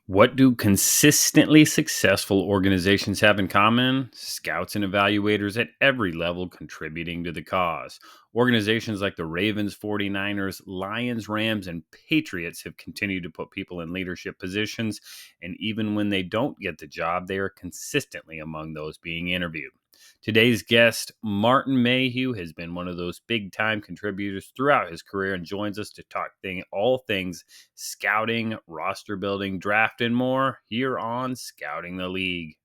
What do consistently successful organizations have in common? Scouts and evaluators at every level contributing to the cause. Organizations like the Ravens, 49ers, Lions, Rams, and Patriots have continued to put people in leadership positions, and even when they don't get the job, they are consistently among those being interviewed. Today's guest, Martin Mayhew, has been one of those big time contributors throughout his career and joins us to talk all things scouting, roster building, draft, and more here on Scouting the League.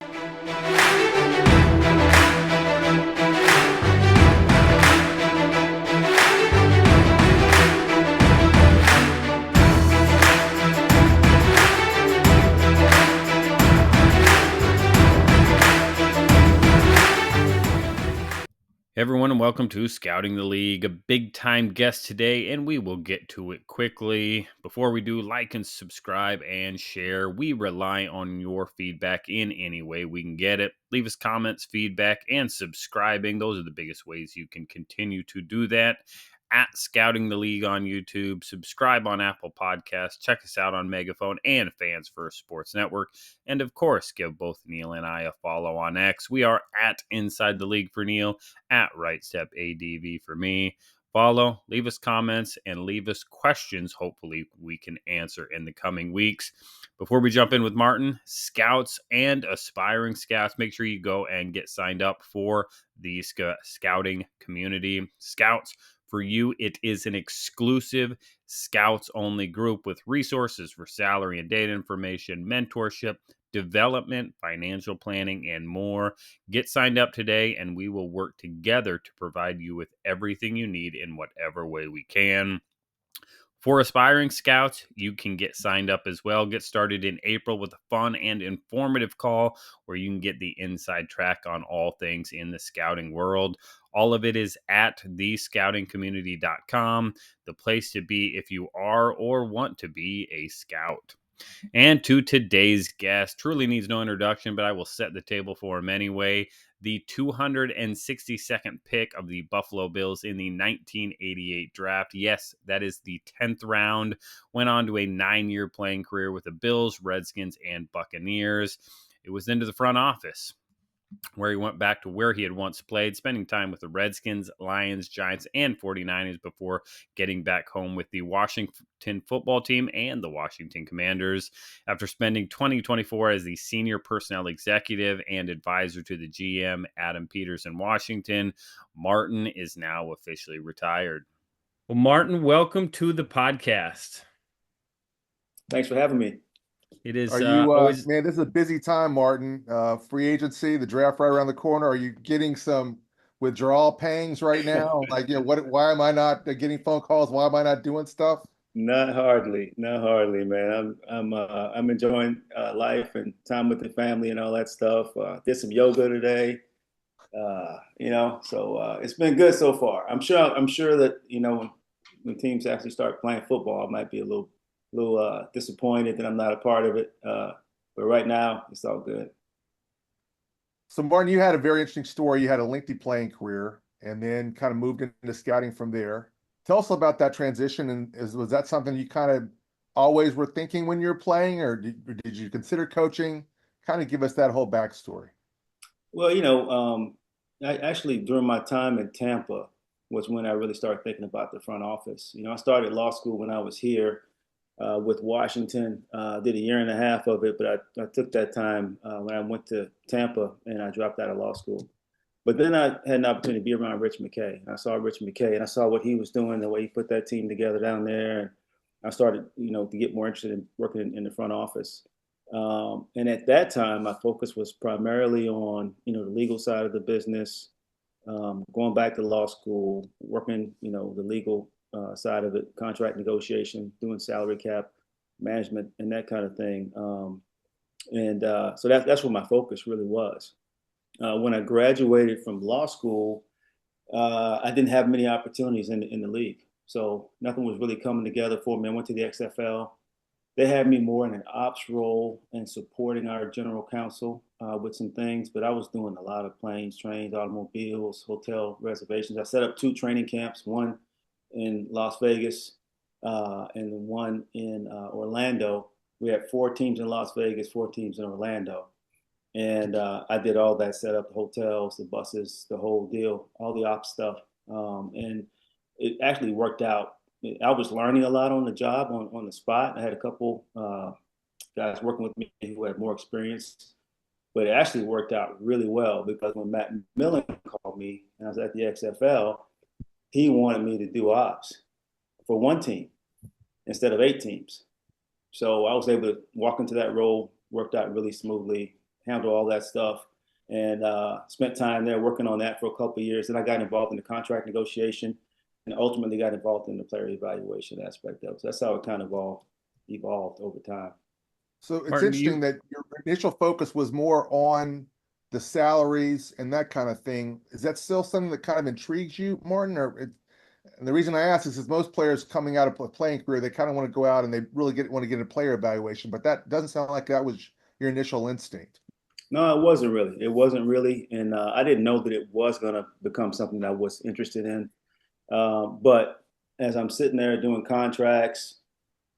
Everyone, and welcome to Scouting the League, a big-time guest today, and we will get to it quickly. Before we do, like and subscribe and share. We rely on your feedback in any way we can get it. Leave us comments, feedback, and subscribing. Those are the biggest ways you can continue to do that. At Scouting the League on YouTube, subscribe on Apple Podcasts, check us out on Megaphone and Fans First Sports Network, and of course, give both Neil and I a follow on X. We are at Inside the League for Neil, at Right Step ADV for me. Follow, leave us comments, and leave us questions. Hopefully, we can answer in the coming weeks. Before we jump in with Martin, scouts and aspiring scouts, make sure you go and get signed up for the scouting community. Scouts, for you, it is an exclusive scouts-only group with resources for salary and data information, mentorship, development, financial planning, and more. Get signed up today, and we will work together to provide you with everything you need in whatever way we can. For aspiring scouts, you can get signed up as well. Get started in April with a fun and informative call where you can get the inside track on all things in the scouting world. All of it is at thescoutingcommunity.com, the place to be if you are or want to be a scout. And to today's guest, truly needs no introduction, but I will set the table for him anyway. The 262nd pick of the Buffalo Bills in the 1988 draft. Yes, that is the 10th round. Went on to a 9-year playing career with the Bills, Redskins, and Buccaneers. It was into the front office, where he went back to where he had once played, spending time with the Redskins, Lions, Giants, and 49ers before getting back home with the Washington football team and the Washington Commanders. After spending 2024 as the senior personnel executive and advisor to the GM, Adam Peters in Washington, Martin is now officially retired. Well, Martin, welcome to the podcast. Thanks for having me. It is Are you, always... man, this is a busy time, Martin. Free agency, the draft right around the corner. Are you getting some withdrawal pangs right now? Like, why am I not getting phone calls? Why am I not doing stuff? Not hardly, man. I'm enjoying life and time with the family and all that stuff. Did some yoga today, so it's been good so far. I'm sure that when teams actually start playing football, I might be a little disappointed that I'm not a part of it. But right now, it's all good. So, Martin, you had a very interesting story. You had a lengthy playing career and then kind of moved into scouting from there. Tell us about that transition. And was that something you kind of always were thinking when you were playing, or did you consider coaching? Kind of give us that whole backstory. Well, I actually, during my time in Tampa was when I really started thinking about the front office. I started law school when I was here. With Washington, did a year and a half of it, but I took that time when I went to Tampa and I dropped out of law school. But then I had an opportunity to be around Rich McKay. And I saw Rich McKay and I saw what he was doing, the way he put that team together down there. And I started, to get more interested in working in the front office. And at that time, my focus was primarily on, the legal side of the business, going back to law school, working, the legal side of it, contract negotiation, doing salary cap management and that kind of thing. So that's what my focus really was. When I graduated from law school, I didn't have many opportunities in the league. So nothing was really coming together for me. I went to the XFL. They had me more in an ops role and supporting our general counsel with some things, but I was doing a lot of planes, trains, automobiles, hotel reservations. I set up 2 training camps, one in Las Vegas and one in Orlando. We had 4 teams in Las Vegas, 4 teams in Orlando. And I did all that, set up the hotels, the buses, the whole deal, all the ops stuff. And it actually worked out. I was learning a lot on the job, on the spot. I had a couple guys working with me who had more experience, but it actually worked out really well because when Matt Millen called me and I was at the XFL, he wanted me to do ops for one team instead of 8 teams. So I was able to walk into that role, worked out really smoothly, handle all that stuff, and spent time there working on that for a couple of years. Then I got involved in the contract negotiation and ultimately got involved in the player evaluation aspect of it. So that's how it kind of all evolved over time. So it's Martin, interesting that your initial focus was more on the salaries and that kind of thing. Is that still something that kind of intrigues you, Martin? And the reason I ask is most players coming out of a playing career, they kind of want to go out and they really want to get a player evaluation, but that doesn't sound like that was your initial instinct. No, it wasn't really. It wasn't really, and I didn't know that it was going to become something that I was interested in. But as I'm sitting there doing contracts,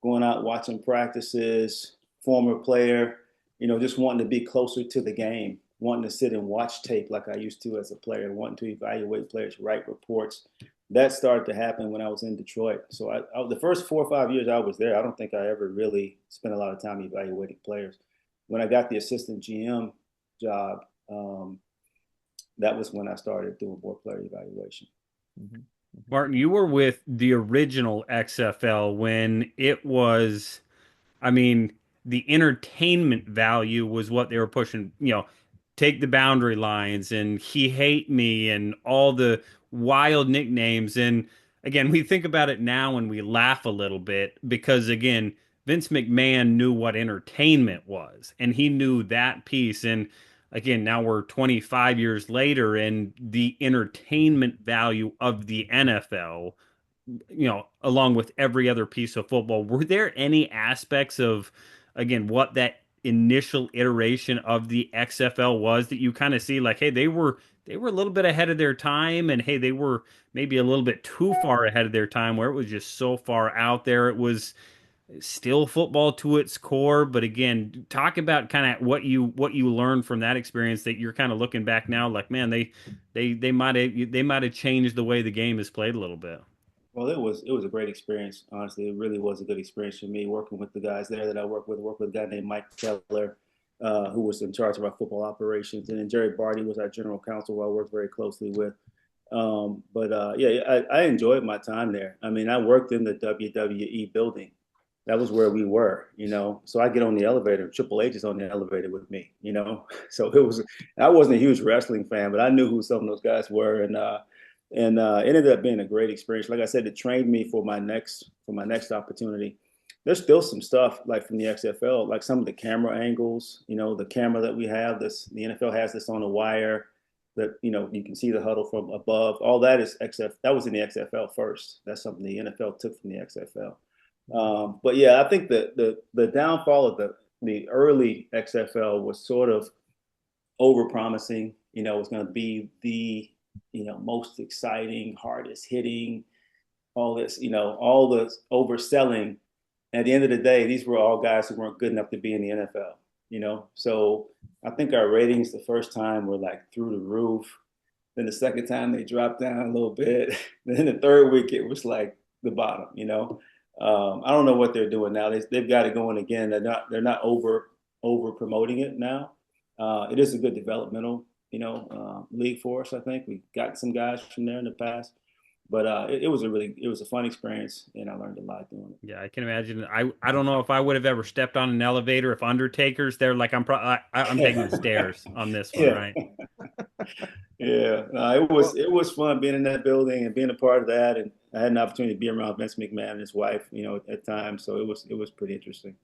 going out watching practices, former player, just wanting to be closer to the game, wanting to sit and watch tape like I used to as a player, wanting to evaluate players, write reports. That started to happen when I was in Detroit. So the first 4 or 5 years I was there, I don't think I ever really spent a lot of time evaluating players. When I got the assistant GM job, that was when I started doing more player evaluation. Mm-hmm. Martin, you were with the original XFL when it was, I mean, the entertainment value was what they were pushing, take the boundary lines and he hate me and all the wild nicknames. And again, we think about it now and we laugh a little bit because again, Vince McMahon knew what entertainment was and he knew that piece. And again, now we're 25 years later and the entertainment value of the NFL, along with every other piece of football, were there any aspects of, again, what that initial iteration of the XFL was that you kind of see like, hey, they were a little bit ahead of their time, and hey, they were maybe a little bit too far ahead of their time, where it was just so far out there. It was still football to its core, but again, talk about kind of what you learned from that experience that you're kind of looking back now, like, man, they might have changed the way the game is played a little bit. Well, it was a great experience. Honestly, it really was a good experience for me working with the guys there that I worked with. I worked with a guy named Mike Keller, who was in charge of our football operations, and then Jerry Barty was our general counsel, who I worked very closely with. But yeah, I enjoyed my time there. I mean, I worked in the WWE building. That was where we were. So I get on the elevator. Triple H is on the elevator with me. So it was. I wasn't a huge wrestling fan, but I knew who some of those guys were, and it ended up being a great experience. Like I said, it trained me for my next opportunity. There's still some stuff like from the XFL, like some of the camera angles. The camera that we have. The NFL has this on the wire that you can see the huddle from above. All that is XF. That was in the XFL first. That's something the NFL took from the XFL. But yeah, I think the downfall of the early XFL was sort of over promising. It was going to be the most exciting, hardest hitting, all this, all the overselling. At the end of the day, these were all guys who weren't good enough to be in the NFL. So I think our ratings the first time were like through the roof. Then the second time they dropped down a little bit. Then the third week it was like the bottom. I don't know what they're doing now. They've got it going again. They're not over promoting it now. It is a good developmental league for us. I think we got some guys from there in the past, but it was a fun experience, and I learned a lot doing it. Yeah, I can imagine. I don't know if I would have ever stepped on an elevator if Undertaker's there. Like I'm taking the stairs on this one, Yeah, right? yeah. No, it was Well, it was fun being in that building and being a part of that, and I had an opportunity to be around Vince McMahon and his wife, at times. So it was pretty interesting.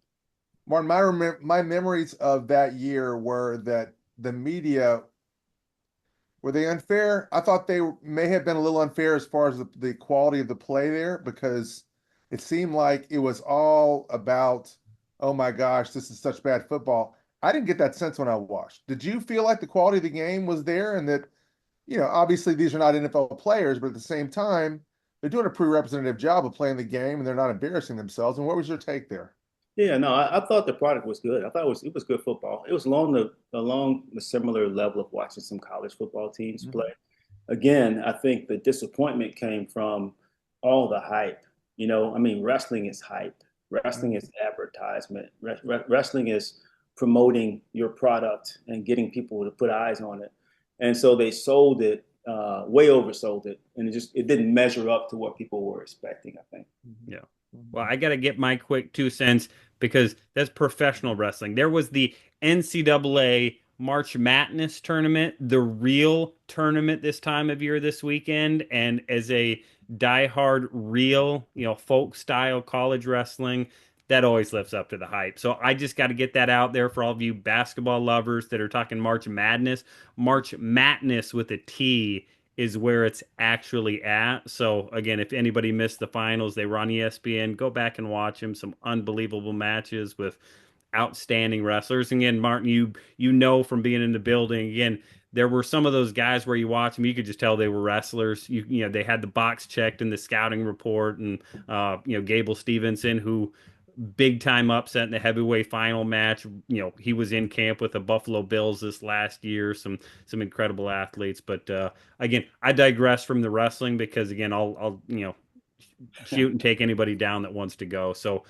Martin, my memories of that year were that the media were they unfair? I thought they may have been a little unfair as far as the quality of the play there because it seemed like it was all about, oh my gosh, this is such bad football. I didn't get that sense when I watched. Did you feel like the quality of the game was there and that, obviously these are not NFL players, but at the same time, they're doing a pretty representative job of playing the game and they're not embarrassing themselves. And what was your take there? Yeah, no, I thought the product was good. I thought it was good football. It was along the similar level of watching some college football teams Mhm. play. Again, I think the disappointment came from all the hype. I mean, wrestling is hype. Wrestling Mhm. is advertisement. Wrestling is promoting your product and getting people to put eyes on it. And so they sold it, way oversold it, and it didn't measure up to what people were expecting, I think. Mhm. Yeah. Well, Mhm. I got to get my quick 2 cents because that's professional wrestling. There was the NCAA March Madness tournament, the real tournament this time of year this weekend. And as a diehard real, folk style college wrestling, that always lives up to the hype. So I just got to get that out there for all of you basketball lovers that are talking March Madness. March Madness with a T is where it's actually at. So again, if anybody missed the finals, they were on ESPN. Go back and watch them. Some unbelievable matches with outstanding wrestlers. And again, Martin, you know from being in the building, again, there were some of those guys where you watch them, you could just tell they were wrestlers. You know they had the box checked in the scouting report, and Gable Stevenson, who big time upset in the heavyweight final match. He was in camp with the Buffalo Bills this last year. Some incredible athletes, but again, I digress from the wrestling because again, I'll shoot and take anybody down that wants to go. So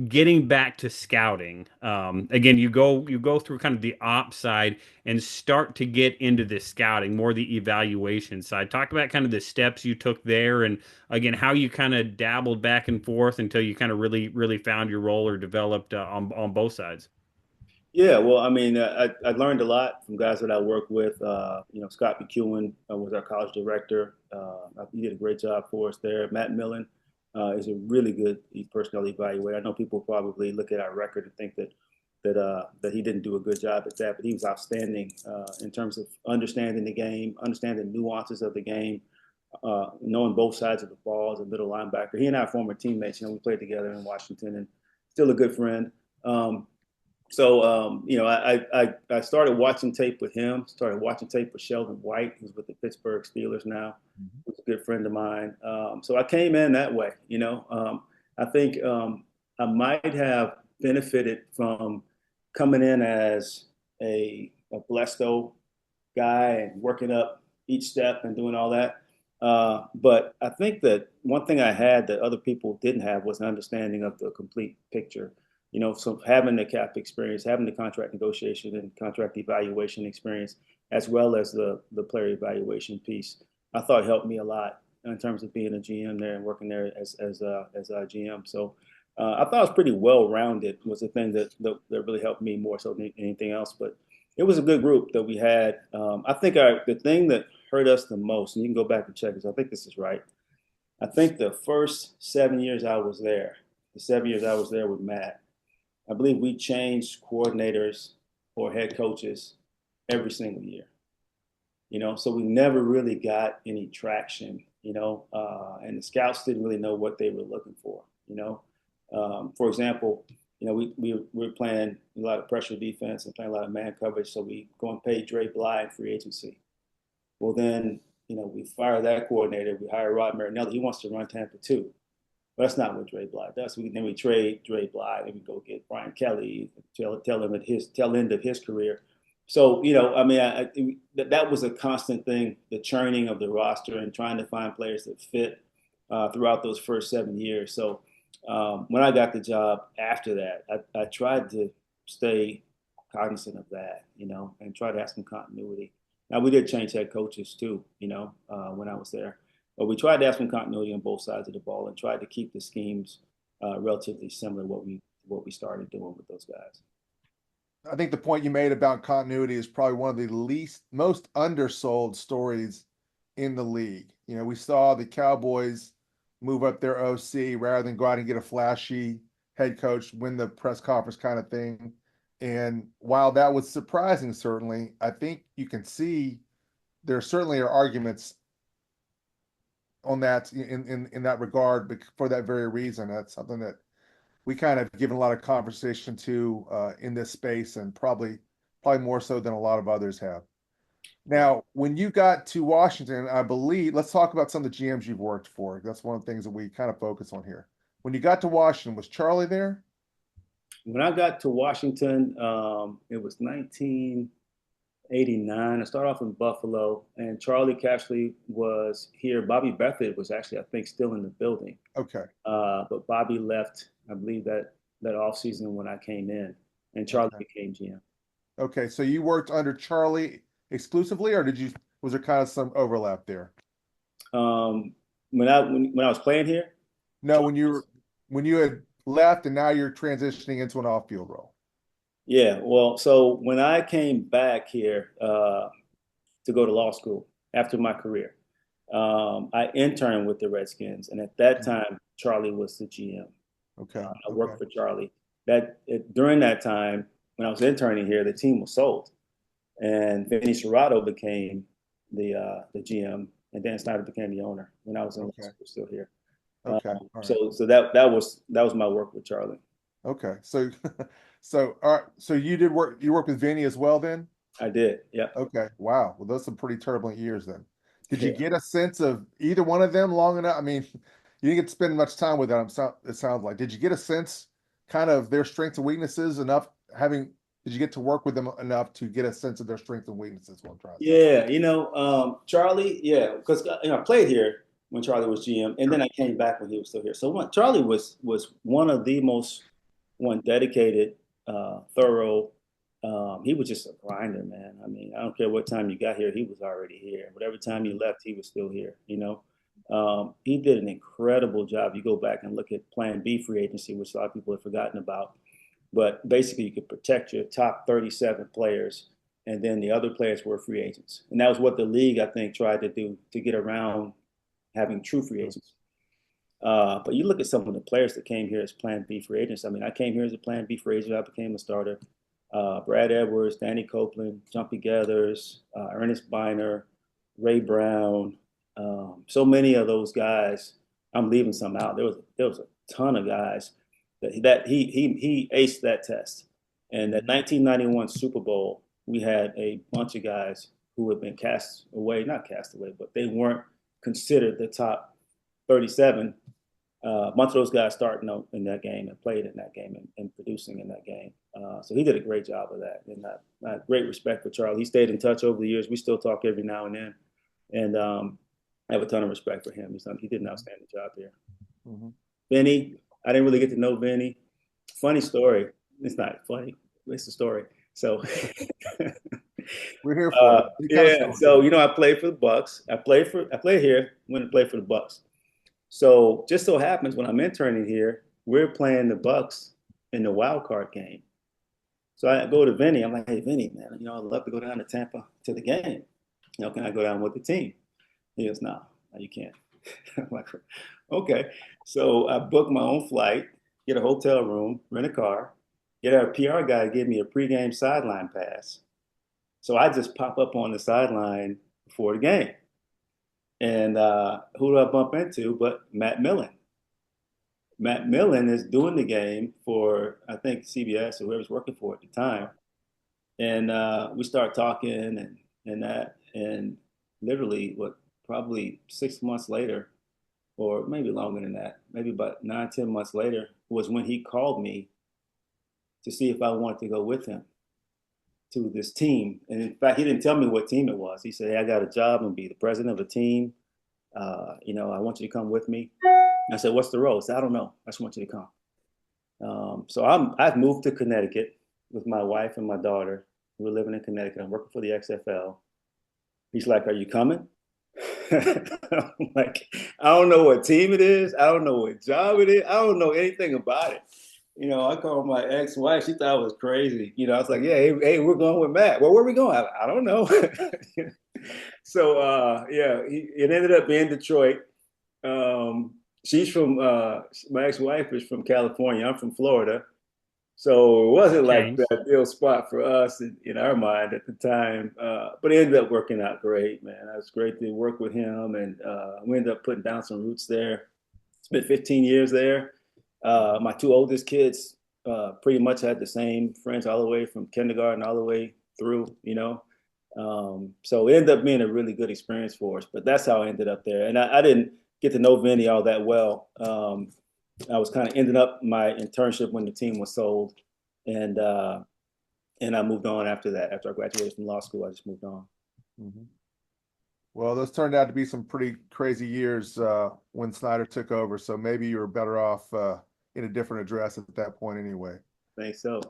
getting back to scouting, again, you go through kind of the ops side and start to get into the scouting, more the evaluation side. Talk about kind of the steps you took there, and again, how you kind of dabbled back and forth until you kind of really found your role or developed on both sides. Yeah, well, I mean, I learned a lot from guys that I work with. Scott McEwen was our college director. He did a great job for us there. Matt Millen is a really good personnel evaluator. I know people probably look at our record and think that he didn't do a good job at that, but he was outstanding in terms of understanding the game, understanding nuances of the game, knowing both sides of the ball as a middle linebacker. He and I are former teammates. We played together in Washington, and still a good friend. I started watching tape with him, started watching tape with Sheldon White, who's with the Pittsburgh Steelers now, Mhm. who's a good friend of mine. So I came in that way. I think I might have benefited from coming in as a Blesto guy and working up each step and doing all that. But I think that one thing I had that other people didn't have was an understanding of the complete picture. So having the cap experience, having the contract negotiation and contract evaluation experience, as well as the player evaluation piece, I thought helped me a lot in terms of being a GM there and working there as a GM. So I thought I was pretty well rounded. Was the thing that really helped me more so than anything else. But it was a good group that we had. I think the thing that hurt us the most, and you can go back and check this. I think this is right. I think the first 7 years I was there, the 7 years I was there with Matt, I believe we changed coordinators or head coaches every single year. So we never really got any traction. And the scouts didn't really know what they were looking for. For example, we were playing a lot of pressure defense and playing a lot of man coverage, so we go and pay Dre Bly in free agency. Well, then we fire that coordinator. We hire Rod Marinelli. He wants to run Tampa too. But that's not what Dre Bly does. Then we trade Dre Bly. Then we go get Brian Kelly, tell him at his tail end of his career. So, I mean, that was a constant thing, the churning of the roster and trying to find players that fit throughout those first 7 years. So when I got the job after that, I tried to stay cognizant of that, and try to have some continuity. Now, we did change head coaches too, when I was there. But we tried to have some continuity on both sides of the ball and tried to keep the schemes relatively similar to what we started doing with those guys. I think the point you made about continuity is probably one of the most undersold stories in the league. We saw the Cowboys move up their OC rather than go out and get a flashy head coach, win the press conference kind of thing. And while that was surprising, certainly, I think you can see there certainly are arguments on that in that regard for that very reason. That's something that we kind of given a lot of conversation to in this space, and probably more so than a lot of others have. Now, when you got to Washington, I believe, let's talk about some of the GMs you've worked for. That's one of the things that we kind of focus on here. When you got to Washington, was Charlie there? When I got to Washington, it was 1989. I started off in Buffalo, and Charlie Cashley was here. Bobby Bethard was actually, I think, still in the building. Okay. But Bobby left, I believe, that off season when I came in, and Charlie Okay. became GM. Okay. So you worked under Charlie exclusively, or was there kind of some overlap there? Um, when I was playing here, No, when you had left and now you're transitioning into an off-field role. yeah. Well, so when I came back here to go to law school after my career, I interned with the Redskins, and at that time, Charlie was the GM. Okay. I Okay. worked for Charlie. During that time, when I was interning here, the team was sold, and Vinny Serrato became the GM, and Dan Snyder became the owner when I was in law Okay. school, still here. Okay. All right. So that was my work with Charlie. Okay. So all right. So you worked with Vinny as well then? I did. Yeah. Okay. Wow. Well, those are some pretty turbulent years then. Did you Yeah. get a sense of either one of them long enough? I mean, you didn't get to spend much time with them, it sounds like. Did you get a sense kind of their strengths and weaknesses enough did you get to work with them enough to get a sense of their strengths and weaknesses? What I'm trying to say. Yeah. Charlie. Yeah, because I played here when Charlie was GM, and Sure. then I came back when he was still here. So Charlie was one of the most one dedicated, thorough. He was just a grinder, man. I mean, I don't care what time you got here, he was already here. Whatever time you left, he was still here. He did an incredible job. You go back and look at Plan B free agency, which a lot of people have forgotten about. But basically, you could protect your top 37 players, and then the other players were free agents. And that was what the league, I think, tried to do to get around having true free agents. But you look at some of the players that came here as Plan B free agents. I mean, I came here as a Plan B free agent. I became a starter. Brad Edwards, Danny Copeland, Jumpy Gathers, Ernest Biner, Ray Brown. So many of those guys. I'm leaving some out. There was a ton of guys that he aced that test. And that 1991 Super Bowl, we had a bunch of guys who had been cast away, not cast away, but they weren't considered the top 37. A bunch of those guys starting out in that game and played in that game and producing in that game. So he did a great job of that. And I have great respect for Charlie. He stayed in touch over the years. We still talk every now and then. And I have a ton of respect for him. He did an outstanding job here. Mm-hmm. Vinny, I didn't really get to know Vinny. Funny story. It's not funny. It's a story. So We're here for it. yeah. So I played for the Bucks. I played here. Went to play for the Bucks. So just so happens when I'm interning here, we're playing the Bucks in the wild card game. So I go to Vinny. I'm like, hey, Vinny, man, I'd love to go down to Tampa to the game. Can I go down with the team? He goes, no, you can't. I'm like, okay. So I booked my own flight, get a hotel room, rent a car, get our PR guy to give me a pregame sideline pass. So I just pop up on the sideline before the game. And who do I bump into but Matt Millen? Matt Millen is doing the game for, I think, CBS or whoever's working for at the time. And we start talking and that. And literally, probably 6 months later, or maybe longer than that, maybe about 9, 10 months later, was when he called me to see if I wanted to go with him to this team. And in fact, he didn't tell me what team it was. He said, hey, I got a job. I'm going to be the president of a team. I want you to come with me. And I said, what's the role? He said, I don't know. I just want you to come. So I've moved to Connecticut with my wife and my daughter. We're living in Connecticut. I'm working for the XFL. He's like, are you coming? I'm like, I don't know what team it is. I don't know what job it is. I don't know anything about it. I called my ex-wife. She thought I was crazy. I was like, yeah, hey, we're going with Matt. Well, where are we going? I don't know. So, it ended up being Detroit. She's from, my ex-wife is from California. I'm from Florida. So it wasn't like the ideal spot for us in our mind at the time. But it ended up working out great, man. It was great to work with him. And we ended up putting down some roots there. Spent 15 years there. My 2 oldest kids pretty much had the same friends all the way from kindergarten all the way through, So it ended up being a really good experience for us. But that's how I ended up there. And I didn't get to know Vinny all that well. I was kind of ending up my internship when the team was sold. and uh, and I moved on after that. After I graduated from law school, I just moved on. Mhm. Well, those turned out to be some pretty crazy years when Snyder took over. So maybe you were better off in a different address at that point anyway. Thanks. So,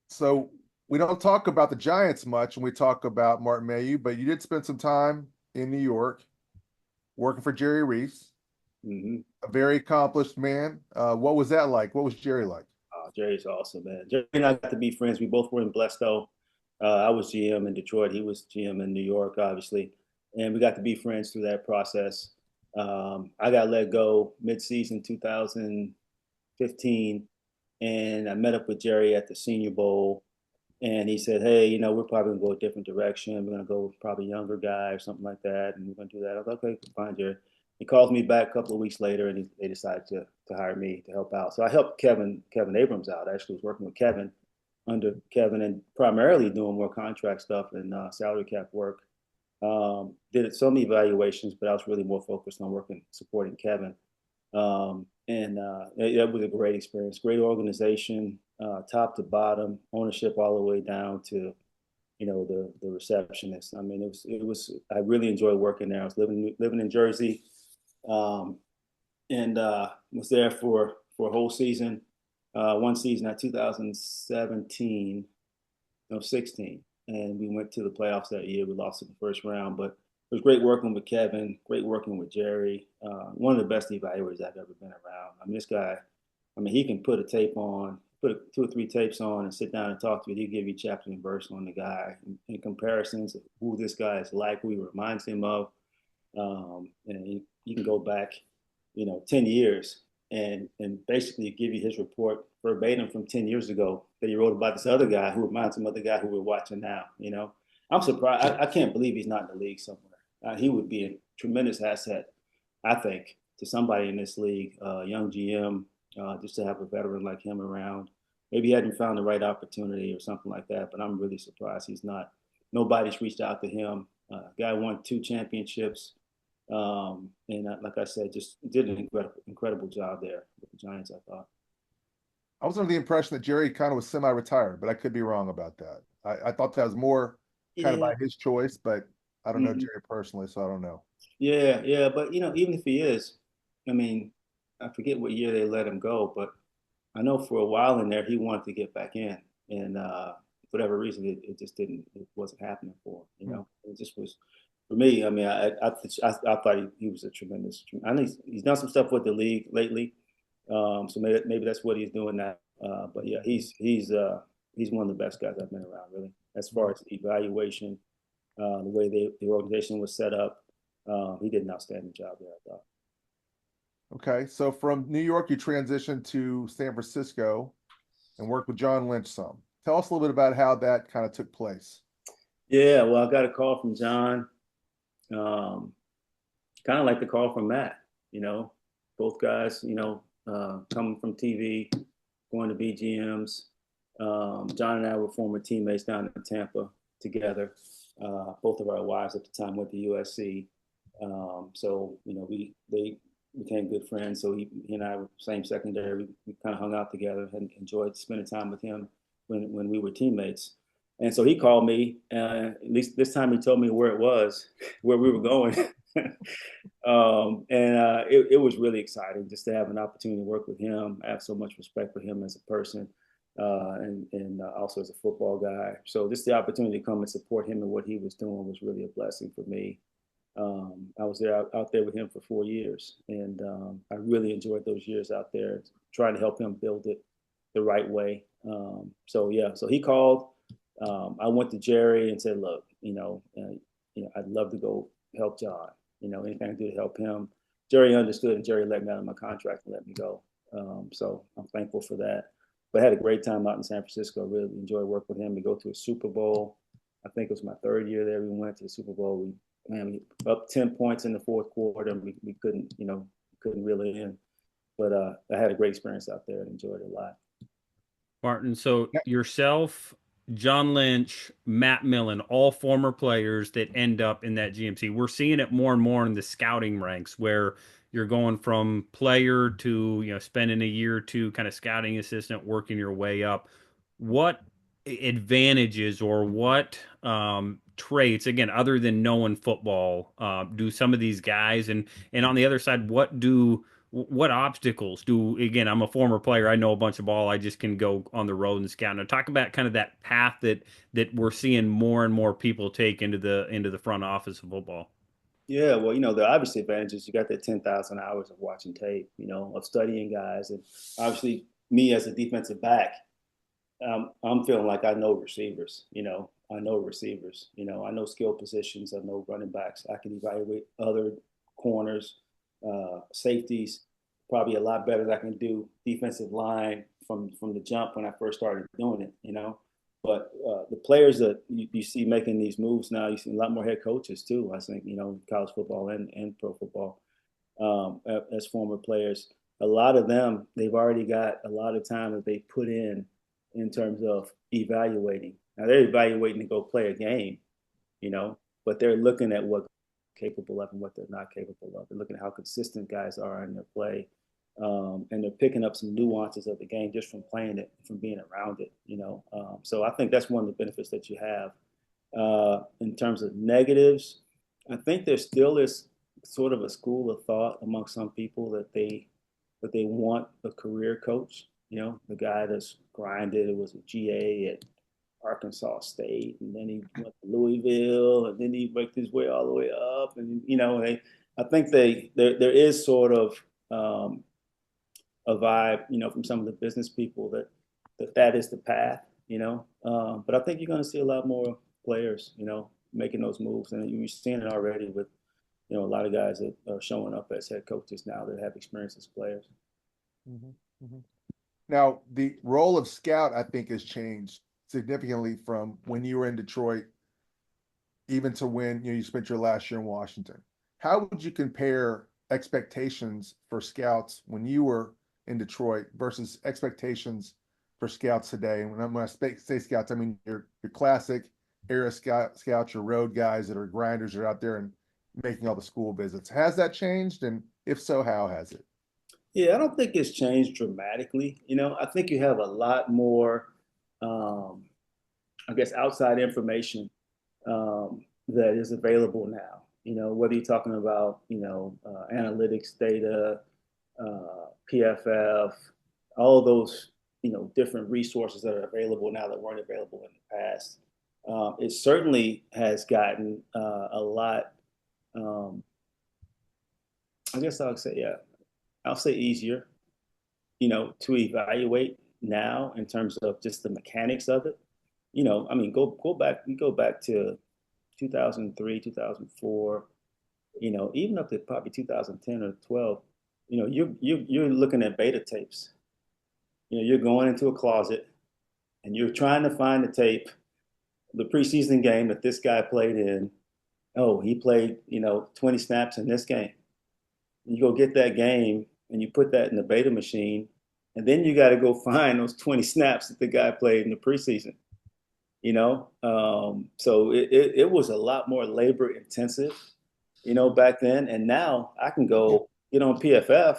So we don't talk about the Giants much when we talk about Martin Mayhew, but you did spend some time in New York working for Jerry Reese, hmm a very accomplished man. What was that like? What was Jerry like? Jerry's awesome, man. Jerry and I got to be friends. We both were in Blesto. I was GM in Detroit. He was GM in New York, obviously, and we got to be friends through that process. I got let go mid-season 2015, and I met up with Jerry at the Senior Bowl, and he said, "Hey, we're probably gonna go a different direction. We're gonna go probably younger guy or something like that, and we're gonna do that." I was like, "Okay, fine, Jerry." He calls me back a couple of weeks later, and they decided to hire me to help out. So I helped Kevin Abrams out. I actually was working with Kevin under Kevin and primarily doing more contract stuff and salary cap work. Did some evaluations, but I was really more focused on working supporting Kevin. That was a great experience, great organization, top to bottom, ownership all the way down to the receptionist. I mean, it was. I really enjoyed working there. I was living in Jersey, um, and was there for a whole season. One season at 2017, no 16, and we went to the playoffs that year. We lost in the first round, but it was great working with Kevin, great working with Jerry. One of the best evaluators I've ever been around. I mean, this guy, I mean, he can put a tape on, put two or three tapes on, and sit down and talk to you. He'll give you chapter and verse on the guy in comparisons of who this guy is like, who he reminds him of. And you can go back, 10 years and basically give you his report verbatim from 10 years ago that he wrote about this other guy who reminds him of the guy who we're watching now. I'm surprised. I can't believe he's not in the league somewhere. He would be a tremendous asset, I think, to somebody in this league, young GM, just to have a veteran like him around. Maybe he hadn't found the right opportunity or something like that, but I'm really surprised he's not. Nobody's reached out to him. Guy won 2 championships. Like I said, just did an incredible job there with the Giants, I thought. I was under the impression that Jerry kind of was semi-retired, but I could be wrong about that. I thought that was more kind of Yeah. by his choice, but I don't know hmm Jerry personally, so I don't know. Yeah, yeah. But, even if he is, I mean, I forget what year they let him go, but I know for a while in there, he wanted to get back in. And for whatever reason, it just didn't, it wasn't happening for him. It just was, for me, I mean, I thought he was a tremendous, I think he's done some stuff with the league lately. So maybe that's what he's doing now. But yeah, he's one of the best guys I've been around, really, as far as evaluation, the way the organization was set up. He did an outstanding job there, I thought. Okay, so from New York, you transitioned to San Francisco and worked with John Lynch some. Tell us a little bit about how that kind of took place. Yeah, well, I got a call from John, um, kind of like the call from Matt. You know, both guys, coming from TV, going to BGMs. John and I were former teammates down in Tampa together. Both of our wives at the time went to USC. So they became good friends. So he and I were same secondary. We kind of hung out together and enjoyed spending time with him when we were teammates. And so he called me. At least this time he told me where it was, where we were going. It was really exciting just to have an opportunity to work with him. I have so much respect for him as a person, and also as a football guy. So just the opportunity to come and support him and what he was doing was really a blessing for me. I was out there with him for 4 years, and I really enjoyed those years out there, trying to help him build it the right way. So yeah, so he called. I went to Jerry and said, "Look, I'd love to go help John. Anything I do to help him." Jerry understood, and Jerry let me out of my contract and let me go. So I'm thankful for that. But I had a great time out in San Francisco. Really enjoyed working with him. We go to a Super Bowl. I think it was my third year there. We went to the Super Bowl. We up 10 points in the fourth quarter. And we couldn't reel it in. But I had a great experience out there and enjoyed it a lot. Martin, so Yeah. yourself, John Lynch, Matt Millen, all former players that end up in that GMC. We're seeing it more and more in the scouting ranks where you're going from player to, spending a year or two kind of scouting assistant, working your way up. what advantages or what traits, again, other than knowing football, do some of these guys, and on the other side, what obstacles do, again, I'm a former player, I know a bunch of ball, I just can go on the road and scout. Now talk about kind of that path that we're seeing more and more people take into the front office of football. Yeah, well, the obvious advantages, you got that 10,000 hours of watching tape, of studying guys. And obviously, me as a defensive back, I'm feeling like I know receivers, I know receivers, I know skill positions, I know running backs. I can evaluate other corners, safeties, probably a lot better than I can do defensive line from the jump when I first started doing it. But the players that you see making these moves now, you see a lot more head coaches too. I think, college football and pro football, as former players. A lot of them, they've already got a lot of time that they put in terms of evaluating. Now they're evaluating to go play a game, but they're looking at what they're capable of and what they're not capable of. They're looking at how consistent guys are in their play. And they're picking up some nuances of the game just from playing it, from being around it. So I think that's one of the benefits that you have. In terms of negatives, I think there still is sort of a school of thought among some people that they want a career coach. The guy that's grinded. It was a GA at Arkansas State, and then he went to Louisville, and then he worked his way all the way up. And I think there is sort of a vibe, from some of the business people that is the path. But I think you're going to see a lot more players, making those moves, and you're seeing it already with a lot of guys that are showing up as head coaches now that have experience as players. Mm-hmm. Mm-hmm. Now, the role of scout, I think, has changed significantly from when you were in Detroit, even to when you spent your last year in Washington. How would you compare expectations for scouts when you were in Detroit versus expectations for scouts today? And when I say scouts, I mean your classic era scouts, your road guys that are grinders, are out there and making all the school visits. Has that changed? And if so, how has it? Yeah, I don't think it's changed dramatically. I think you have a lot more, um, I guess, outside information that is available now. Whether you're talking about, analytics data, PFF, all those, different resources that are available now that weren't available in the past. It certainly has gotten a lot, um, I guess I'll say easier, to evaluate now in terms of just the mechanics of it. I mean, go back to 2003, 2004, even up to probably 2010 or 12. You're looking at beta tapes. You're going into a closet and you're trying to find the tape, the preseason game that this guy played in. Oh, he played, 20 snaps in this game. You go get that game and you put that in the beta machine, and then you got to go find those 20 snaps that the guy played in the preseason. So it was a lot more labor intensive, back then. And now I can go get on PFF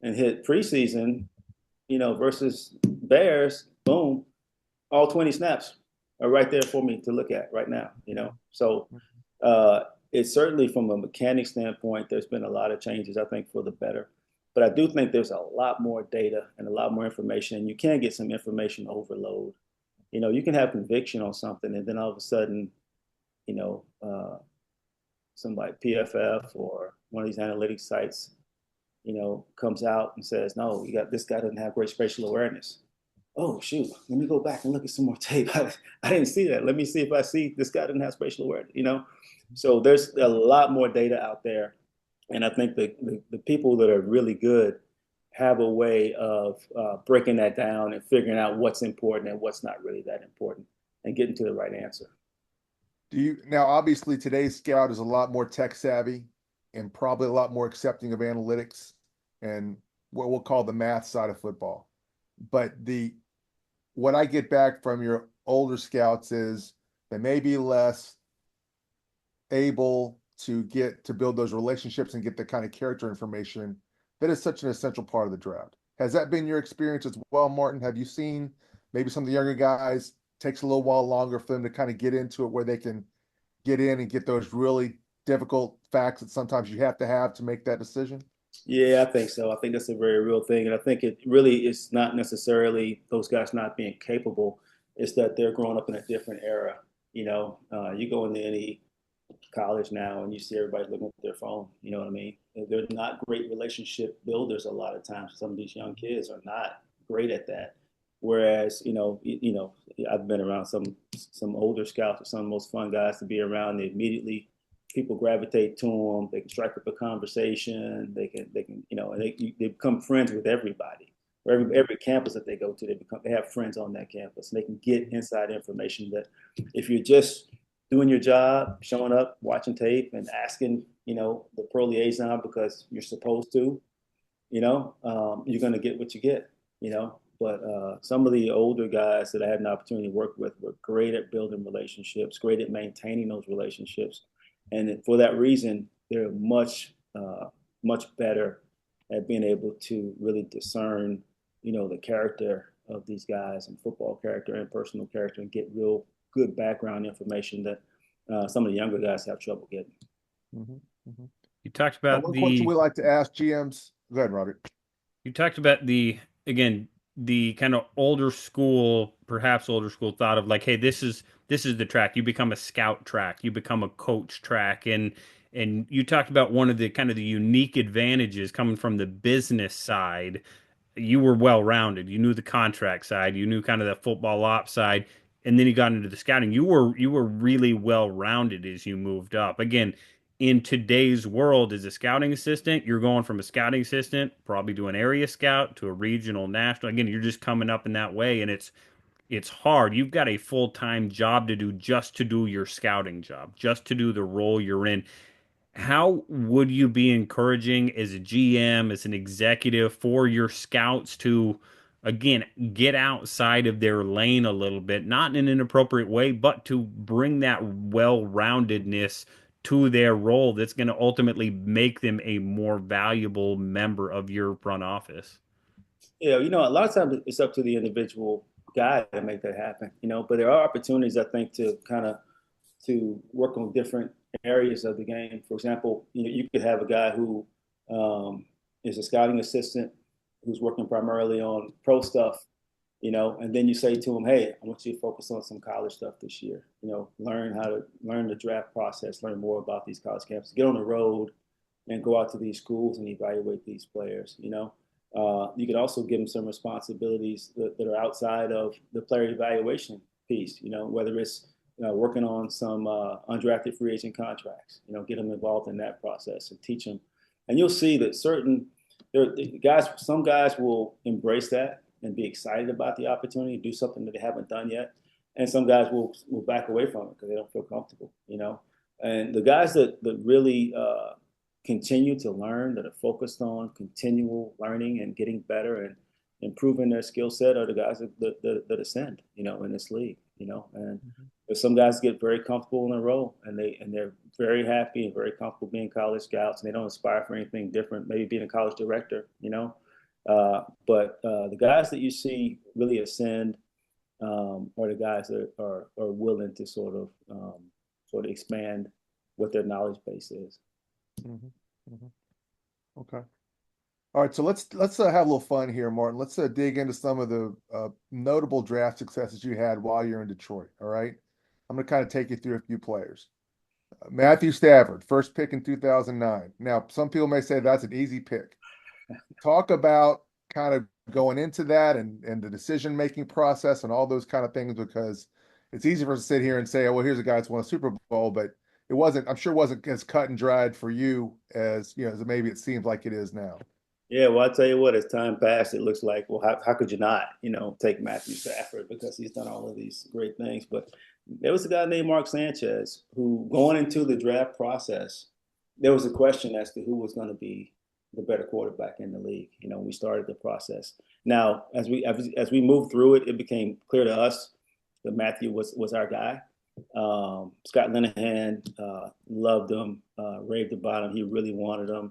and hit preseason, versus Bears, boom, all 20 snaps are right there for me to look at right now. So it's certainly from a mechanic standpoint, there's been a lot of changes, I think, for the better. But I do think there's a lot more data and a lot more information, and you can get some information overload. You can have conviction on something, and then all of a sudden, you know, uh, somebody PFF or one of these analytics sites, comes out and says, no, this guy doesn't have great spatial awareness. Oh shoot, let me go back and look at some more tape. I didn't see that. Let me see if I see this guy didn't have spatial awareness. So there's a lot more data out there. And I think the people that are really good have a way of breaking that down and figuring out what's important and what's not really that important and getting to the right answer. Now, obviously today's scout is a lot more tech savvy and probably a lot more accepting of analytics and what we'll call the math side of football. But what I get back from your older scouts is they may be less able to build those relationships and get the kind of character information that is such an essential part of the draft. Has that been your experience as well, Martin? Have you seen maybe some of the younger guys takes a little while longer for them to kind of get into it where they can get in and get those really difficult facts that sometimes you have to make that decision? Yeah, I think so. I think that's a very real thing. And I think it really is not necessarily those guys not being capable. It's that they're growing up in a different era. You go into any college now and you see everybody looking at their phone. You know what I mean? They're not great relationship builders a lot of times. Some of these young kids are not great at that. Whereas, I've been around some older scouts, or some of the most fun guys to be around. They immediately people gravitate to them. They can strike up a conversation. They can, and they become friends with everybody. Every campus that they go to, they have friends on that campus, and they can get inside information that if you're just doing your job, showing up, watching tape, and asking, the pro liaison because you're supposed to, you're going to get what you get, But some of the older guys that I had an opportunity to work with were great at building relationships, great at maintaining those relationships. And for that reason, they're much better at being able to really discern, the character of these guys and football character and personal character and get real good background information that some of the younger guys have trouble getting. Mm-hmm. Mm-hmm. You talked Now, about one question we like to ask GMs. Go ahead, Robert. you talked about the kind of perhaps older school thought of like, hey, this is the track. You become a scout track, you become a coach track, and you talked about one of the kind of the unique advantages coming from the business side. You were well rounded. You knew the contract side, you knew kind of the football ops side, and then you got into the scouting. You were really well rounded as you moved up. Again, in today's world as a scouting assistant, you're going from a scouting assistant, probably to an area scout, to a regional, national. Again, you're just coming up in that way, and it's hard. You've got a full-time job to do just to do your scouting job, just to do the role you're in. How would you be encouraging as a GM, as an executive for your scouts to, again, get outside of their lane a little bit, not in an inappropriate way, but to bring that well-roundedness to their role that's going to ultimately make them a more valuable member of your front office? Yeah, a lot of times it's up to the individual guy to make that happen, but there are opportunities, I think, to kind of to work on different areas of the game. For example, you could have a guy who is a scouting assistant who's working primarily on pro stuff, and then you say to him, hey, I want you to focus on some college stuff this year. Learn the draft process, learn more about these college campuses, get on the road and go out to these schools and evaluate these players. You can also give them some responsibilities that are outside of the player evaluation piece, whether it's working on some undrafted free agent contracts, get them involved in that process and teach them. And you'll see that some guys will embrace that and be excited about the opportunity to do something that they haven't done yet. And some guys will back away from it because they don't feel comfortable, And the guys that really continue to learn, that are focused on continual learning and getting better and improving their skill set are the guys that ascend, in this league, and some guys get very comfortable in a role and they're very happy and very comfortable being college scouts and they don't aspire for anything different, maybe being a college director, but the guys that you see really ascend are the guys that are willing to sort of expand what their knowledge base is. Mm-hmm. Mm-hmm. Okay. All right. So let's have a little fun here, Martin. Let's dig into some of the notable draft successes you had while you're in Detroit. All right. I'm going to kind of take you through a few players. Matthew Stafford, first pick in 2009. Now, some people may say that's an easy pick. Talk about kind of going into that and the decision-making process and all those kind of things, because it's easy for us to sit here and say, oh, well, here's a guy that's won a Super Bowl, but I'm sure it wasn't as cut and dried for you as maybe it seems like it is now. Yeah, well, I tell you what, as time passed, it looks like, well, how could you not, take Matthew Stafford because he's done all of these great things. But there was a guy named Mark Sanchez who, going into the draft process, there was a question as to who was going to be the better quarterback in the league. We started the process. Now, as we moved through it, it became clear to us that Matthew was our guy. Scott Linehan loved him, raved about him. He really wanted him.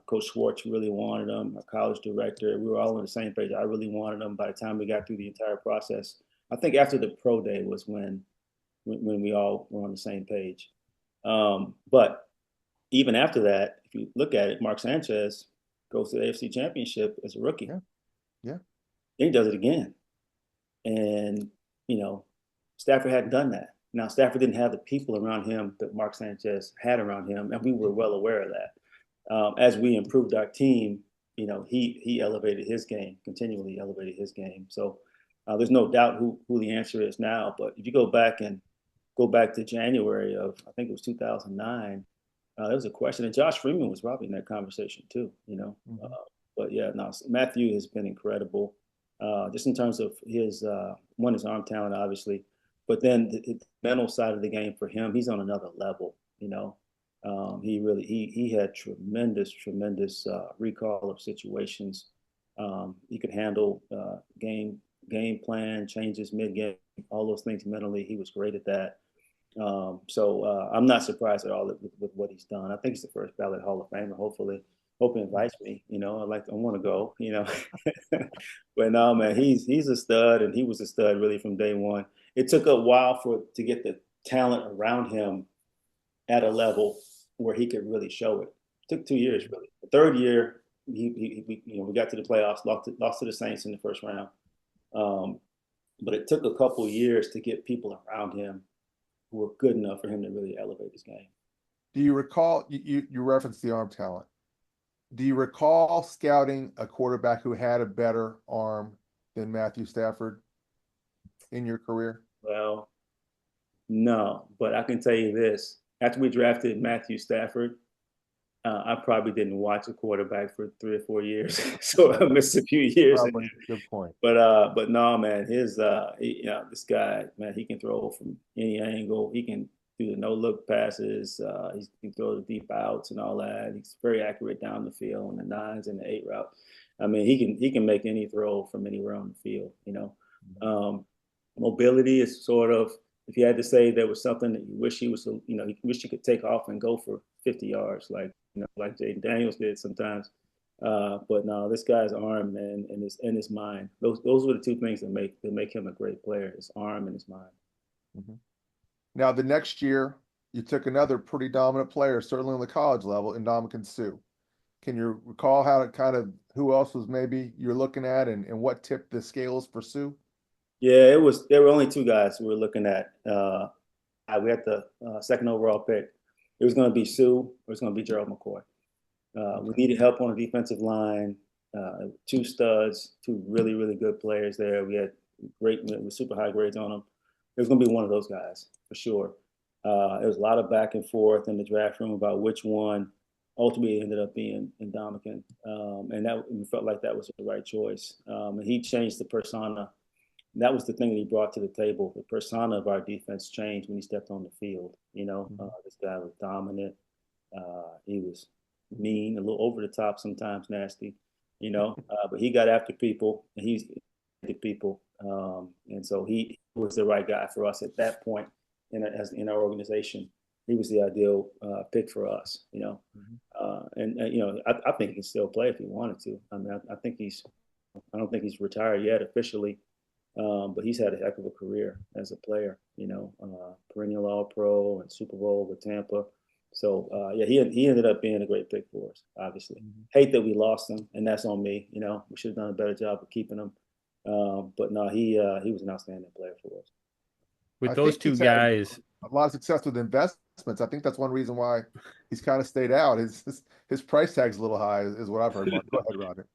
Coach Schwartz really wanted him. Our college director, we were all on the same page. I really wanted him. By the time we got through the entire process, I think after the pro day was when we all were on the same page. But even after that, if you look at it, Mark Sanchez goes to the AFC Championship as a rookie. Yeah. Yeah. Then he does it again. And, you know, Stafford hadn't done that. Now, Stafford didn't have the people around him that Mark Sanchez had around him, and we were well aware of that. As we improved our team, you know, he elevated his game, continually elevated his game. So there's no doubt who the answer is now. But if you go back to January of, I think it was 2009, there was a question, and Josh Freeman was probably in that conversation too, you know. Mm-hmm. But yeah, no, Matthew has been incredible, just in terms of his his arm talent, obviously, but then the mental side of the game for him, he's on another level, you know. He had tremendous recall of situations. He could handle game plan changes mid game, all those things mentally. He was great at that. So I'm not surprised at all with what he's done. I think he's the first ballot Hall of Famer. Hopefully, hope he invites me. You know, I want to go. You know, but no, man, he's a stud, and he was a stud really from day one. It took a while to get the talent around him at a level where he could really show it. It took 2 years really. The third year, we got to the playoffs, lost to the Saints in the first round. But it took a couple years to get people around him who were good enough for him to really elevate his game. Do you recall, you referenced the arm talent. Do you recall scouting a quarterback who had a better arm than Matthew Stafford in your career? Well, no, but I can tell you this. After we drafted Matthew Stafford, I probably didn't watch a quarterback for 3 or 4 years, so I missed a few years. Probably, good point. But no, man, this guy, man, he can throw from any angle. He can do the no look passes. He can throw the deep outs and all that. He's very accurate down the field on the nines and the eight route. I mean, he can make any throw from anywhere on the field. You know, mobility is sort of, if you had to say there was something that you wish he was, you know, you wish he could take off and go for 50 yards, like Jaden Daniels did sometimes. But no, this guy's arm, man, and his mind. Those were the two things that make him a great player: his arm and his mind. Mm-hmm. Now, the next year, you took another pretty dominant player, certainly on the college level, in Ndamukong Suh. Can you recall how it who else was maybe you're looking at, and what tipped the scales for Suh? Yeah, there were only two guys we were looking at. We had the second overall pick. It was going to be Suh, or it was going to be Gerald McCoy. We needed help on the defensive line. Two studs, two really good players there. We had super high grades on them. It was going to be one of those guys for sure. There was a lot of back and forth in the draft room about which one. Ultimately, ended up being Ndamukong, and we felt like that was the right choice. And he changed the persona. That was the thing that he brought to the table. The persona of our defense changed when he stepped on the field. You know, this guy was dominant. He was mean, a little over the top, sometimes nasty. You know, but he got after people, and he's the people, and so he was the right guy for us at that point in our organization. He was the ideal pick for us. You know, and you know, I think he can still play if he wanted to. I mean, I don't think he's retired yet officially. But he's had a heck of a career as a player, you know, perennial All-Pro and Super Bowl with Tampa. So, yeah, he ended up being a great pick for us, obviously. Hate that we lost him, and that's on me. You know, we should have done a better job of keeping him. But no, he was an outstanding player for us. With those two guys, a lot of success with investments. I think that's one reason why he's kind of stayed out. His price tag's a little high, is what I've heard. Mark, go ahead, Rodrik.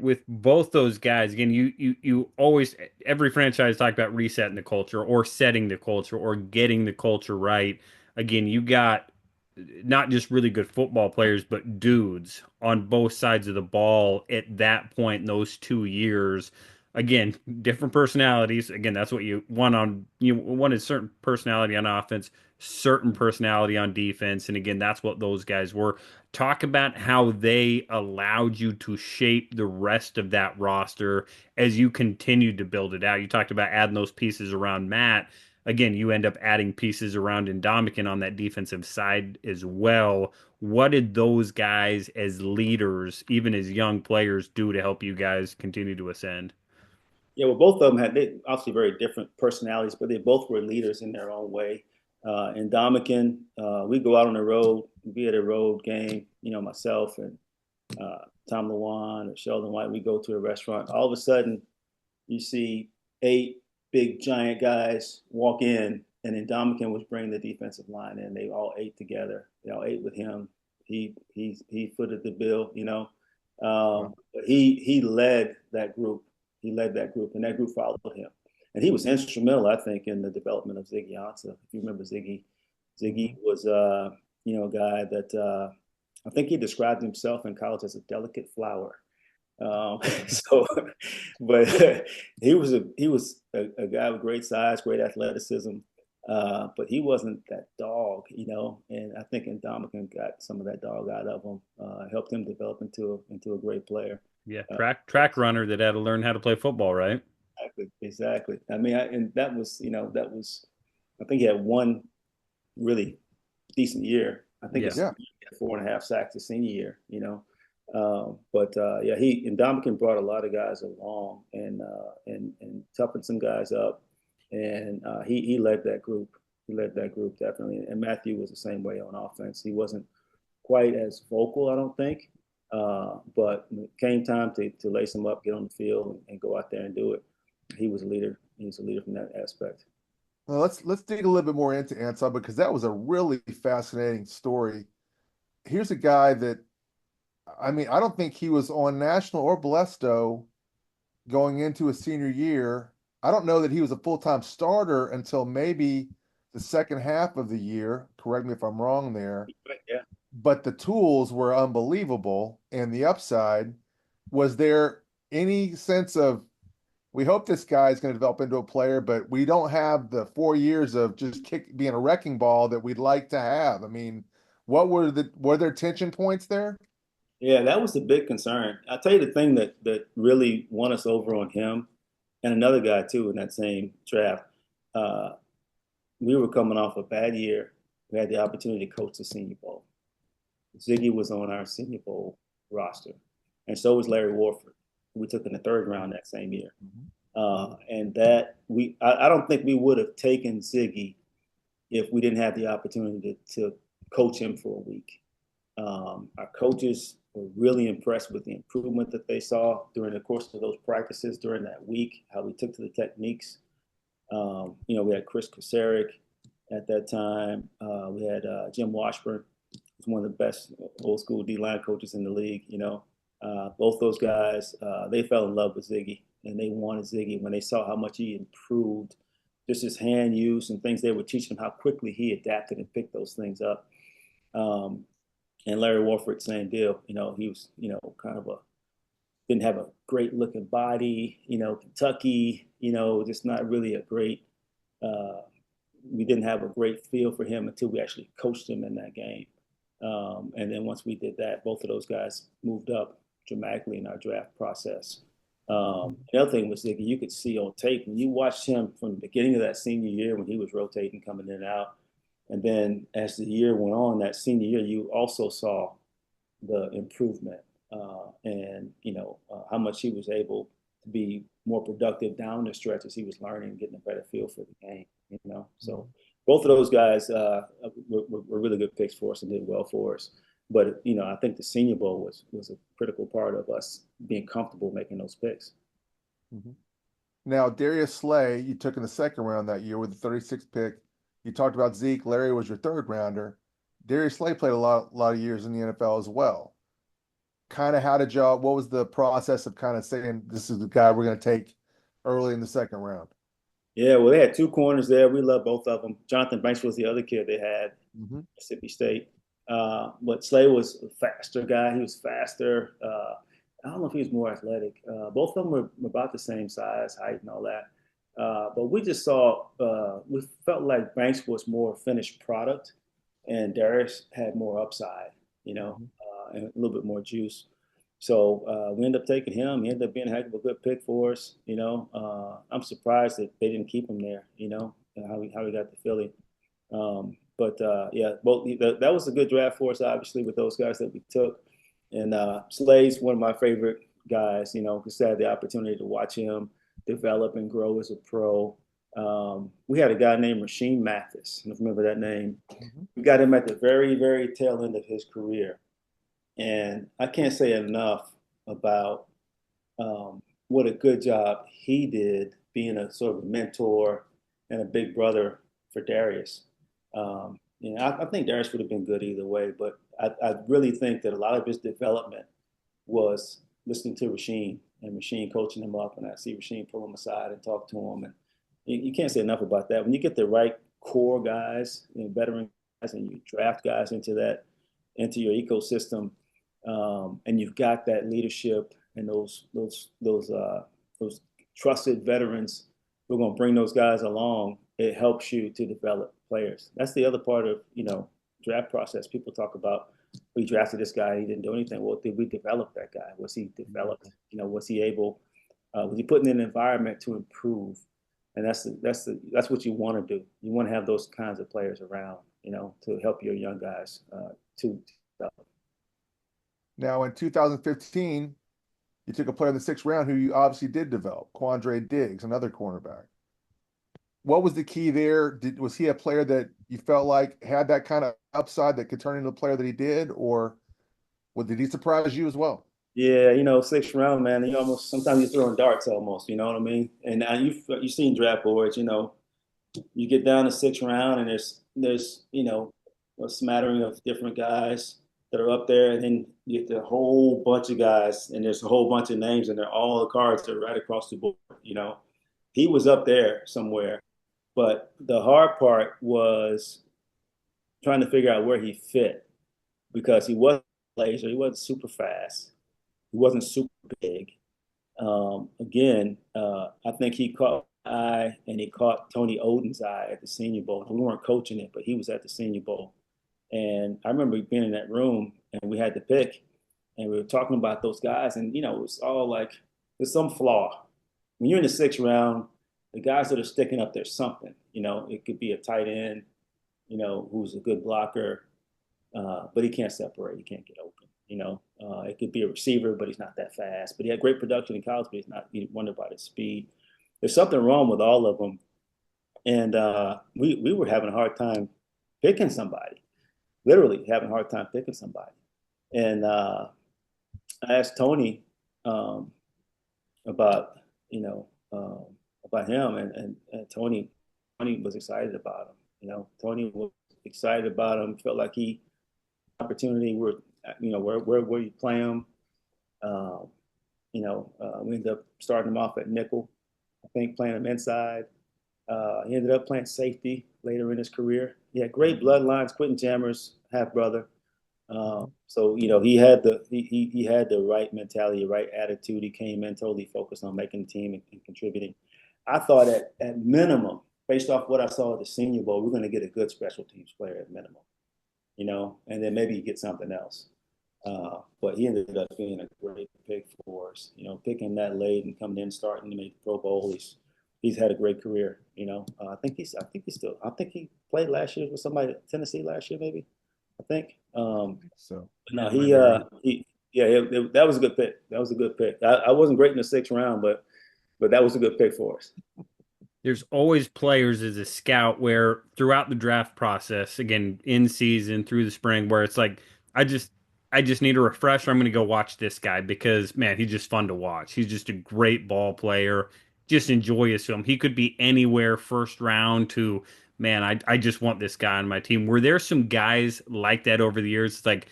With both those guys, again, you always, every franchise talk about resetting the culture or setting the culture or getting the culture right. Again, you got not just really good football players, but dudes on both sides of the ball at that point in those 2 years. again, different personalities. Again, that's what you want on you wanted certain personality on offense, certain personality on defense. And again, that's what those guys were. Talk about how they allowed you to shape the rest of that roster as you continued to build it out. You talked about adding those pieces around Matt. Again, you end up adding pieces around Indomitian on that defensive side as well. What did those guys as leaders, even as young players, do to help you guys continue to ascend? Yeah, well, both of them had they obviously very different personalities, but they both were leaders in their own way. And Dominican, we go out on the road, be at a road game, myself and Tom Lewan or Sheldon White, we go to a restaurant. All of a sudden, you see 8 big giant guys walk in, and then Dominican was bringing the defensive line in. They all ate together. They all ate with him. He footed the bill. But he led that group. He led that group, and that group followed him. And he was instrumental, I think, in the development of Ziggy Ansah. If you remember Ziggy, Ziggy was a guy that I think he described himself in college as a delicate flower. So, but he was a guy with great size, great athleticism, but he wasn't that dog. And I think Indomitian got some of that dog out of him, helped him develop into a great player. Yeah, Uh, track runner that had to learn how to play football, right? exactly. I mean, and that was, I think he had one really decent year. I think Yeah. it's Yeah. 4.5 sacks his senior year. But yeah, he and Dominican brought a lot of guys along and toughened some guys up, and he led that group. He led that group definitely. And Matthew was the same way on offense. He wasn't quite as vocal, I don't think, but when it came time to lace him up, get on the field, and go out there and do it, he was a leader. He was a leader from that aspect. Well, let's dig a little bit more into Ansah because that was a really fascinating story. Here's a guy that I mean, I don't think he was on national or Blesto going into his senior year. I don't know that he was a full-time starter until maybe the second half of the year. Correct me if I'm wrong there. Yeah. But the tools were unbelievable and the upside. Was there any sense of we hope this guy is going to develop into a player, but we don't have the 4 years of just being a wrecking ball that we'd like to have? I mean, were there tension points there? Yeah, that was the big concern. I'll tell you the thing that really won us over on him and another guy too in that same draft. Uh, we were coming off a bad year. We had the opportunity to coach the Senior Bowl. Ziggy was on our Senior Bowl roster, and so was Larry Warford, who we took in the third round that same year. And that I don't think we would have taken Ziggy if we didn't have the opportunity to coach him for a week. Our coaches were really impressed with the improvement that they saw during the course of those practices during that week, how we took to the techniques. We had Chris Kosaric at that time. We had Jim Washburn, who's one of the best old school D-line coaches in the league. Both those guys, they fell in love with Ziggy, and they wanted Ziggy when they saw how much he improved, just his hand use and things they were teaching him, how quickly he adapted and picked those things up. And Larry Warford, same deal. He was, kind of didn't have a great looking body, Kentucky, just not really a great, we didn't have a great feel for him until we actually coached him in that game. And then once we did that, both of those guys moved up dramatically in our draft process. The other thing was Ziggy, you could see on tape when you watched him from the beginning of that senior year when he was rotating, coming in and out. And then as the year went on, that senior year, you also saw the improvement and how much he was able to be more productive down the stretch as he was learning, getting a better feel for the game. So both of those guys were really good picks for us and did well for us. But I think the Senior Bowl was a critical part of us being comfortable making those picks. Mm-hmm. Now, Darius Slay, you took in the second round that year with the 36th pick. You talked about Zeke. Larry was your third rounder. Darius Slay played a lot of years in the NFL as well. Kind of what was the process of kind of saying, this is the guy we're going to take early in the second round? Yeah, well, they had two corners there. We love both of them. Jonathan Banks was the other kid they had, Mississippi State. But Slay was a faster guy. He was faster. I don't know if he was more athletic. Both of them were about the same size, height, and all that. But we just saw, we felt like Banks was more finished product, and Darius had more upside, Mhm. and a little bit more juice. So we ended up taking him. He ended up being a heck of a good pick for us. I'm surprised that they didn't keep him there. And how he got to Philly. But yeah, both that was a good draft for us, obviously, with those guys that we took. And Slade's one of my favorite guys. Because I had the opportunity to watch him develop and grow as a pro. We had a guy named Rasheem Mathis. I don't remember that name. Mhm. We got him at the very, very tail end of his career. And I can't say enough about what a good job he did being a sort of a mentor and a big brother for Darius. I think Darius would have been good either way, but I really think that a lot of his development was listening to Rasheem and Rasheem coaching him up. And I see Rasheem pull him aside and talk to him. And you can't say enough about that. When you get the right core guys, veteran guys, and you draft guys into your ecosystem, and you've got that leadership and those trusted veterans who are going to bring those guys along. It helps you to develop players. That's the other part of draft process. People talk about we drafted this guy, he didn't do anything. Well, did we develop that guy? Was he developed? Was he able? Was he put in an environment to improve? And that's what you want to do. You want to have those kinds of players around, to help your young guys to develop. Now, in 2015, you took a player in the sixth round who you obviously did develop, Quandre Diggs, another cornerback. What was the key there? Was he a player that you felt like had that kind of upside that could turn into the player that he did, or did he surprise you as well? Yeah, sixth round, man. You almost sometimes you're throwing darts, almost. You know what I mean? And you've seen draft boards. You get down to sixth round, and there's a smattering of different guys that are up there, and then you get the whole bunch of guys, and there's a whole bunch of names, and they're all the cards are right across the board. He was up there somewhere, but the hard part was trying to figure out where he fit because he wasn't laser, he wasn't super fast, he wasn't super big. Again, I think he caught my eye and he caught Tony Oden's eye at the Senior Bowl. We weren't coaching it, but he was at the Senior Bowl. And I remember being in that room and we had to pick and we were talking about those guys. And, it was all like, there's some flaw. When you're in the sixth round, the guys that are sticking up, there's something. It could be a tight end, who's a good blocker, but he can't separate. He can't get open. It could be a receiver, but he's not that fast. But he had great production in college, but he's not. You wonder about his speed. There's something wrong with all of them, and we were having a hard time picking somebody. Literally having a hard time picking somebody. And I asked Tony um, about about him, and Tony was excited about him. Tony was excited about him. Felt like he opportunity where where you play him. Uh, we ended up starting him off at nickel. I think playing him inside. He ended up playing safety later in his career. He had great bloodlines. Quentin Jammer's half brother. So he had the right mentality, the right attitude. He came in totally focused on making the team and contributing. I thought at minimum, based off what I saw at the Senior Bowl, we're going to get a good special teams player at minimum. And then maybe you get something else. But he ended up being a great pick for us. Picking that late and coming in, starting to make the Pro Bowl. He's had a great career. I think he played last year with somebody at Tennessee last year, maybe. I think. So No, yeah, that was a good pick. That was a good pick. I wasn't great in the sixth round, but that was a good pick for us. There's always players as a scout where throughout the draft process, again, in season through the spring, where it's like, I just I just need a refresher. I'm going to go watch this guy because man, he's just fun to watch. He's just a great ball player. Just enjoy his film. He could be anywhere first round to man, I just want this guy on my team. Were there some guys like that over the years? It's like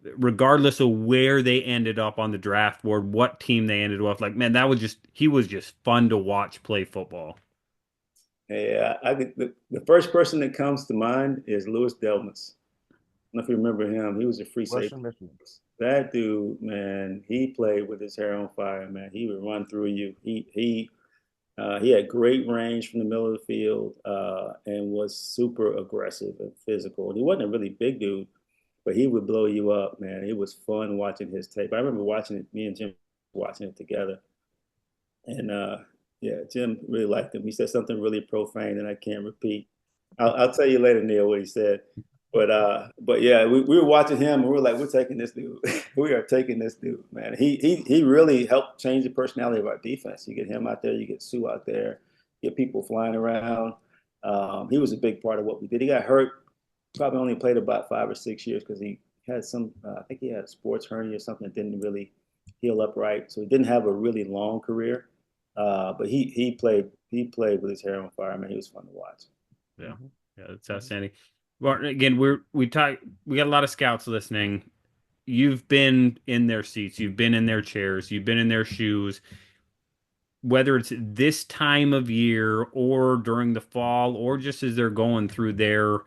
regardless of where they ended up on the draft board, what team they ended up, like man, that was just he was just fun to watch play football. Yeah, the first person that comes to mind is Louis Delmas. I don't know if you remember him. He was a free Western safety. Michigan. That dude, man, he played with his hair on fire, man. He would run through you. He had great range from the middle of the field and was super aggressive and physical. And he wasn't a really big dude, but he would blow you up, man. It was fun watching his tape. I remember watching it, me and Jim watching it together. And yeah, Jim really liked him. He said something really profane that I can't repeat. I'll tell you later, Neil, what he said. But yeah, we were watching him and we were like, we're taking this dude. We are taking this dude, man. He really helped change the personality of our defense. You get him out there, you get Sue out there, get people flying around. He was a big part of what we did. He got hurt, probably only played about 5 or 6 years because he had some, I think he had a sports hernia or something that didn't really heal up right. So he didn't have a really long career. But he played with his hair on fire. Man, he was fun to watch. Yeah, yeah, that's outstanding. Well, again, we got a lot of scouts listening. You've been in their seats, you've been in their chairs, you've been in their shoes. Whether it's this time of year or during the fall or just as they're going through their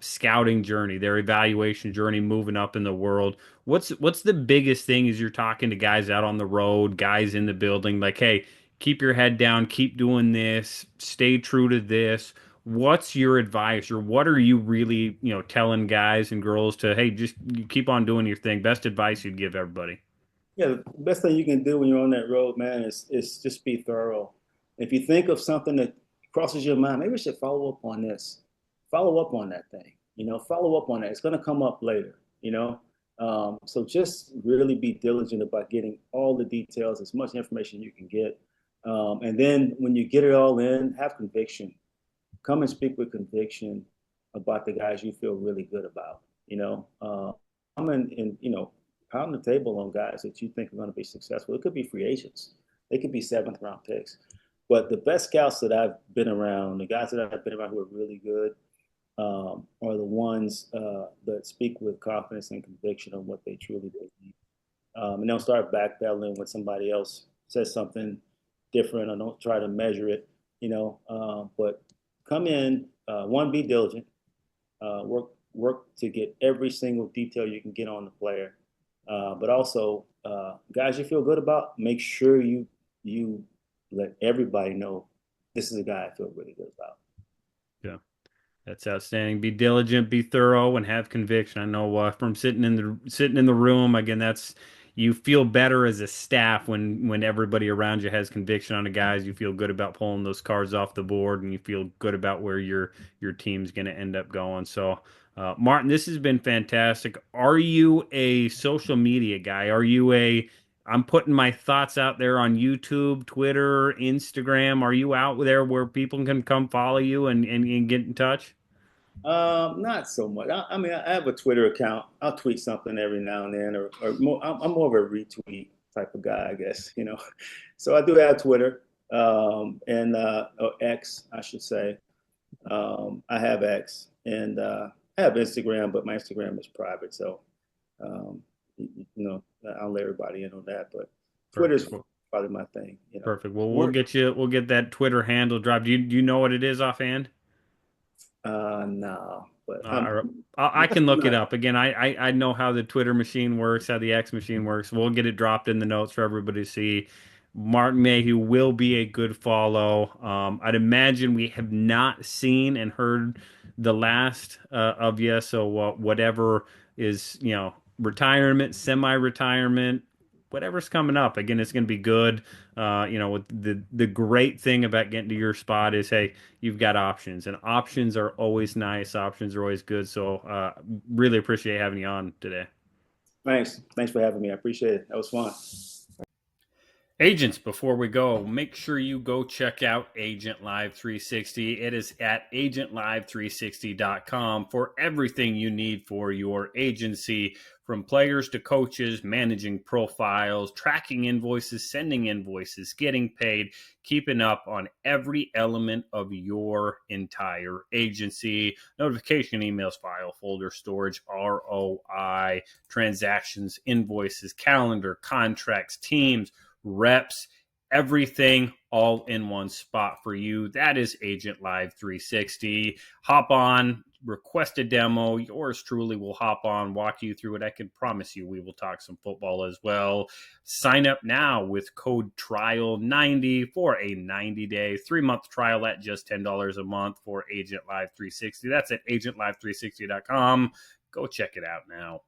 scouting journey, their evaluation journey, moving up in the world, what's the biggest thing as you're talking to guys out on the road, guys in the building, like, hey, keep your head down, keep doing this, stay true to this. What's your advice, or what are you really, telling guys and girls to, hey, just keep on doing your thing? Best advice you'd give everybody. Yeah, the best thing you can do when you're on that road, man, is just be thorough. If you think of something that crosses your mind, maybe we should follow up on this. Follow up on that thing. Follow up on that. It's going to come up later. So just really be diligent about getting all the details, as much information you can get. And then when you get it all in, have conviction. Come and speak with conviction about the guys you feel really good about. Come and pound the table on guys that you think are going to be successful. It could be free agents. They could be seventh round picks. But the best scouts that I've been around, the guys that I've been around who are really good, are the ones that speak with confidence and conviction on what they truly believe. And don't start backpedaling when somebody else says something different, or don't try to measure it. But come in, one, be diligent, work to get every single detail you can get on the player. But also, guys you feel good about, make sure you let everybody know this is a guy I feel really good about. Yeah. That's outstanding. Be diligent, be thorough, and have conviction. I know from sitting in the room again. That's you feel better as a staff when everybody around you has conviction on the guys. You feel good about pulling those cards off the board, and you feel good about where your team's going to end up going. So, Martin, this has been fantastic. Are you a social media guy? Are you a I'm putting my thoughts out there on YouTube, Twitter, Instagram. Are you out there where people can come follow you and get in touch? Not so much. I mean, I have a Twitter account. I'll tweet something every now and then, or more. I'm more of a retweet type of guy, I guess. So I do have Twitter, and or X, I should say. I have X, and I have Instagram, but my Instagram is private, so um, I'll let everybody in on that. But Twitter's Perfect. probably my thing. Perfect. Well, We're we'll get that Twitter handle dropped. Do you know what it is offhand? No, but Uh, I can look it up. Again, I know how the Twitter machine works, how the X machine works. We'll get it dropped in the notes for everybody to see. Martin Mayhew will be a good follow. I'd imagine we have not seen and heard the last of you. So whatever is, retirement, semi-retirement, whatever's coming up, again, it's going to be good. With the great thing about getting to your spot is, hey, you've got options, and options are always nice. Options are always good. So, really appreciate having you on today. thanks for having me. I appreciate it. That was fun. Agents, before we go, make sure you go check out Agent Live 360. It is at agentlive360.com for everything you need for your agency, from players to coaches, managing profiles, tracking invoices, sending invoices, getting paid, keeping up on every element of your entire agency. Notification emails, file folder storage, ROI, transactions, invoices, calendar, contracts, teams, reps, everything all in one spot for you. That is Agent Live 360. Hop on, request a demo. Yours truly will hop on, walk you through it. I can promise you we will talk some football as well. Sign up now with code TRIAL90 for a 90-day, 3-month trial at just $10 a month for Agent Live 360. That's at agentlive360.com. Go check it out now.